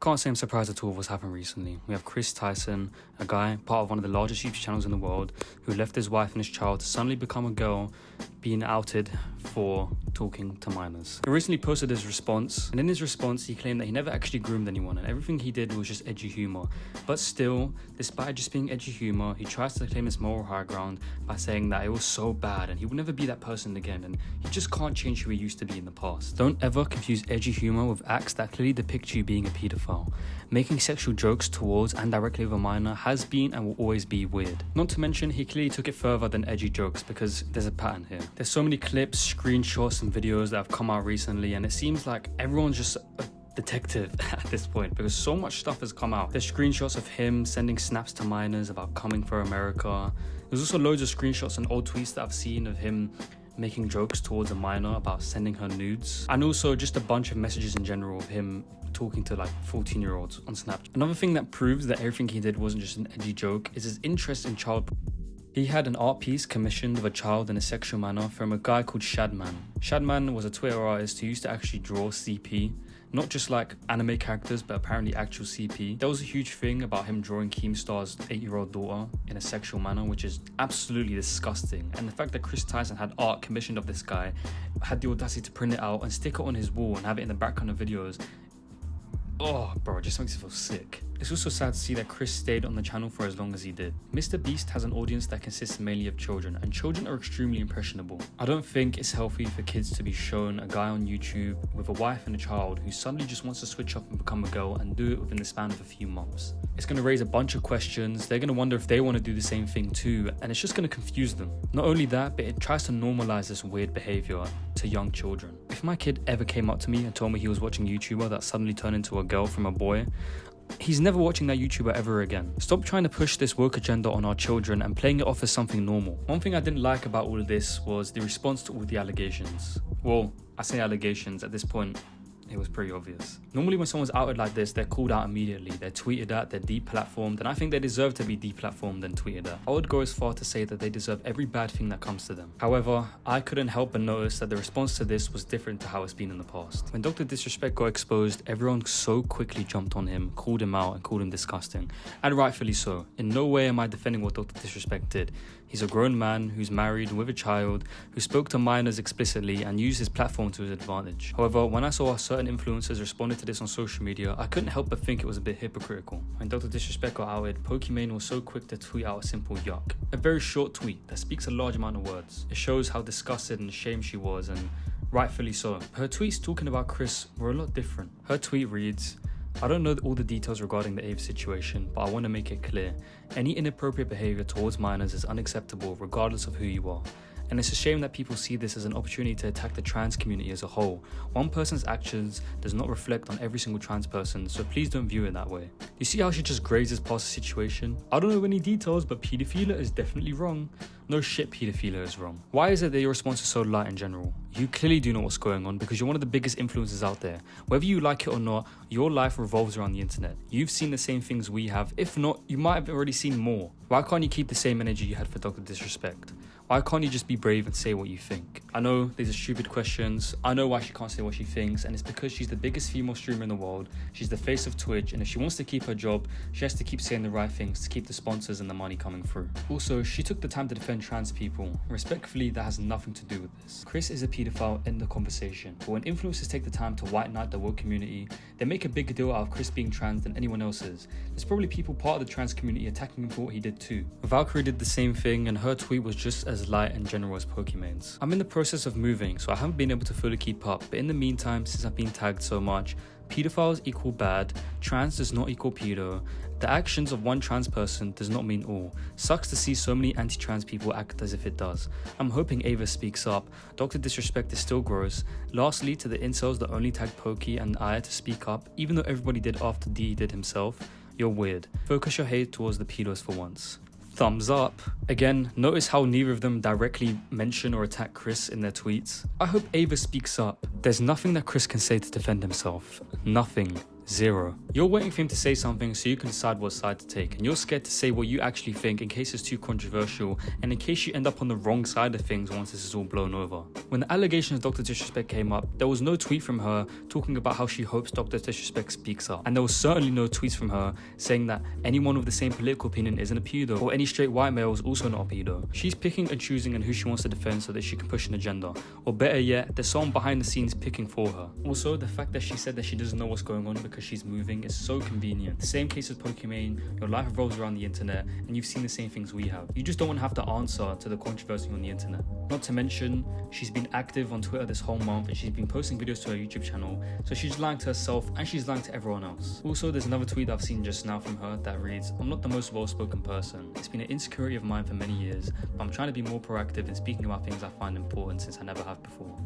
Can't say I'm surprised at all of what's happened recently. We have Kris Tyson, a guy, part of one of the largest YouTube channels in the world, who left his wife and his child to suddenly become a girl, being outed for talking to minors. He recently posted his response, and in his response he claimed that he never actually groomed anyone and everything he did was just edgy humor. But still, despite just being edgy humor, he tries to claim his moral high ground by saying that it was so bad and he would never be that person again, and he just can't change who he used to be in the past. Don't ever confuse edgy humor with acts that clearly depict you being a pedophile. Making sexual jokes towards and directly with a minor has been and will always be weird. Not to mention, he clearly took it further than edgy jokes, because there's a pattern here. There's so many clips, screenshots and videos that have come out recently, and it seems like everyone's just a detective at this point, because so much stuff has come out. There's screenshots of him sending snaps to minors about coming for America. There's also loads of screenshots and old tweets that I've seen of him making jokes towards a minor about sending her nudes, and also just a bunch of messages in general of him talking to like 14-year-olds on Snapchat. Another thing that proves that everything he did wasn't just an edgy joke is his interest in child. He had an art piece commissioned of a child in a sexual manner from a guy called Shadman. Shadman was a Twitter artist who used to actually draw CP, not just like anime characters, but apparently actual CP. There was a huge thing about him drawing Keemstar's 8-year-old daughter in a sexual manner, which is absolutely disgusting. And the fact that Kris Tyson had art commissioned of this guy, had the audacity to print it out and stick it on his wall and have it in the background of videos, oh bro, it just makes me feel sick. It's also sad to see that Kris stayed on the channel for as long as he did. MrBeast has an audience that consists mainly of children, and children are extremely impressionable. I don't think it's healthy for kids to be shown a guy on YouTube with a wife and a child who suddenly just wants to switch up and become a girl and do it within the span of a few months. It's going to raise a bunch of questions. They're going to wonder if they want to do the same thing too, and it's just going to confuse them. Not only that, but it tries to normalize this weird behavior to young children. If my kid ever came up to me and told me he was watching a YouTuber that suddenly turned into a girl from a boy, he's never watching that YouTuber ever again. Stop trying to push this woke agenda on our children and playing it off as something normal. One thing I didn't like about all of this was the response to all the allegations. Well, I say allegations, at this point it was pretty obvious. Normally when someone's outed like this, they're called out immediately, they're tweeted at, they're deplatformed, and I think they deserve to be deplatformed and tweeted at. I would go as far to say that they deserve every bad thing that comes to them. However, I couldn't help but notice that the response to this was different to how it's been in the past. When Dr. Disrespect got exposed, everyone so quickly jumped on him, called him out and called him disgusting, and rightfully so. In no way am I defending what Dr. Disrespect did. He's a grown man who's married with a child, who spoke to minors explicitly and used his platform to his advantage. However, when I saw certain influencers responded to this on social media, I couldn't help but think it was a bit hypocritical. When Dr. Disrespect got outed, Pokimane was so quick to tweet out a simple yuck. A very short tweet that speaks a large amount of words. It shows how disgusted and ashamed she was, and rightfully so. Her tweets talking about Kris were a lot different. Her tweet reads, "I don't know all the details regarding the Ave situation, but I want to make it clear. Any inappropriate behavior towards minors is unacceptable regardless of who you are. And it's a shame that people see this as an opportunity to attack the trans community as a whole. One person's actions does not reflect on every single trans person, so please don't view it that way." You see how she just grazes past the situation? "I don't know any details, but paedophilia is definitely wrong." No shit, paedophilia is wrong. Why is it that your response is so light in general? You clearly do know what's going on because you're one of the biggest influencers out there. Whether you like it or not, your life revolves around the internet. You've seen the same things we have. If not, you might have already seen more. Why can't you keep the same energy you had for Dr. Disrespect? Why can't you just be brave and say what you think? I know these are stupid questions. I know why she can't say what she thinks, and it's because she's the biggest female streamer in the world. She's the face of Twitch, and if she wants to keep her job, she has to keep saying the right things to keep the sponsors and the money coming through. Also, she took the time to defend trans people. Respectfully, that has nothing to do with this. Kris is a pedophile in the conversation, but when influencers take the time to white knight the woke community, they make a bigger deal out of Kris being trans than anyone else is. There's probably people part of the trans community attacking him for what he did too. Valkyrie did the same thing, and her tweet was just as light and general as Pokimane's. I'm in the process of moving, so I haven't been able to fully keep up, but in the meantime, since I've been tagged so much, pedophiles equal bad, trans does not equal pedo, the actions of one trans person does not mean all. Sucks to see so many anti-trans people act as if it does. I'm hoping Ava speaks up. Dr. Disrespect is still gross. Lastly, to the incels that only tagged Pokey and I to speak up, even though everybody did after D did himself, you're weird. Focus your hate towards the pedos for once. Thumbs up. Again, notice how neither of them directly mention or attack Kris in their tweets. I hope Ava speaks up. There's nothing that Kris can say to defend himself. Nothing. Zero. You're waiting for him to say something so you can decide what side to take, and you're scared to say what you actually think in case it's too controversial and in case you end up on the wrong side of things once this is all blown over. When the allegations of Dr. Disrespect came up, there was no tweet from her talking about how she hopes Dr. Disrespect speaks up, and there was certainly no tweets from her saying that anyone with the same political opinion isn't a pedo, or any straight white male is also not a pedo. She's picking and choosing on who she wants to defend so that she can push an agenda, or better yet, there's someone behind the scenes picking for her. Also, the fact that she said that she doesn't know what's going on because she's moving is so convenient. The same case with Pokimane, your life revolves around the internet and you've seen the same things we have. You just don't want to have to answer to the controversy on the internet. Not to mention, she's been active on Twitter this whole month and she's been posting videos to her YouTube channel, so she's lying to herself and she's lying to everyone else. Also, there's another tweet that I've seen just now from her that reads, "I'm not the most well-spoken person. It's been an insecurity of mine for many years, but I'm trying to be more proactive in speaking about things I find important since I never have before."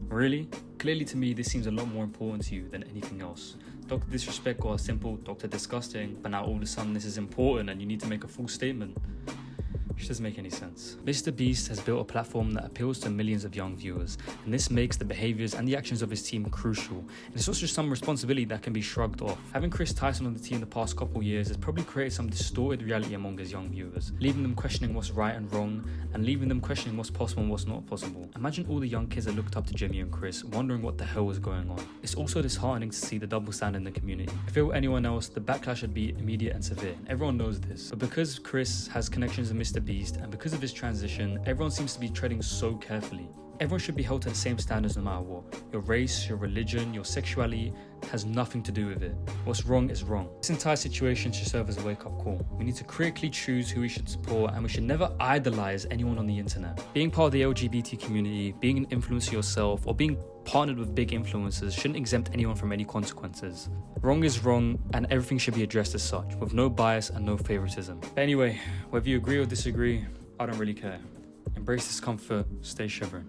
Really? Clearly to me, this seems a lot more important to you than anything else. Dr. Disrespect got a simple Dr. Disgusting, but now all of a sudden this is important and you need to make a full statement. Which doesn't make any sense. MrBeast has built a platform that appeals to millions of young viewers, and this makes the behaviors and the actions of his team crucial. And it's also some responsibility that can be shrugged off. Having Kris Tyson on the team the past couple years has probably created some distorted reality among his young viewers, leaving them questioning what's right and wrong, and leaving them questioning what's possible and what's not possible. Imagine all the young kids that looked up to Jimmy and Chris, wondering what the hell was going on. It's also disheartening to see the double standard in the community. If it were anyone else, the backlash would be immediate and severe. Everyone knows this. But because Chris has connections with MrBeast, and because of his transition, everyone seems to be treading so carefully. Everyone should be held to the same standards no matter what. Your race, your religion, your sexuality has nothing to do with it. What's wrong is wrong. This entire situation should serve as a wake-up call. We need to critically choose who we should support, and we should never idolize anyone on the internet. Being part of the LGBT community, being an influencer yourself, or being partnered with big influencers shouldn't exempt anyone from any consequences. Wrong is wrong, and everything should be addressed as such, with no bias and no favoritism. But anyway, whether you agree or disagree, I don't really care. Embrace discomfort, stay shivering.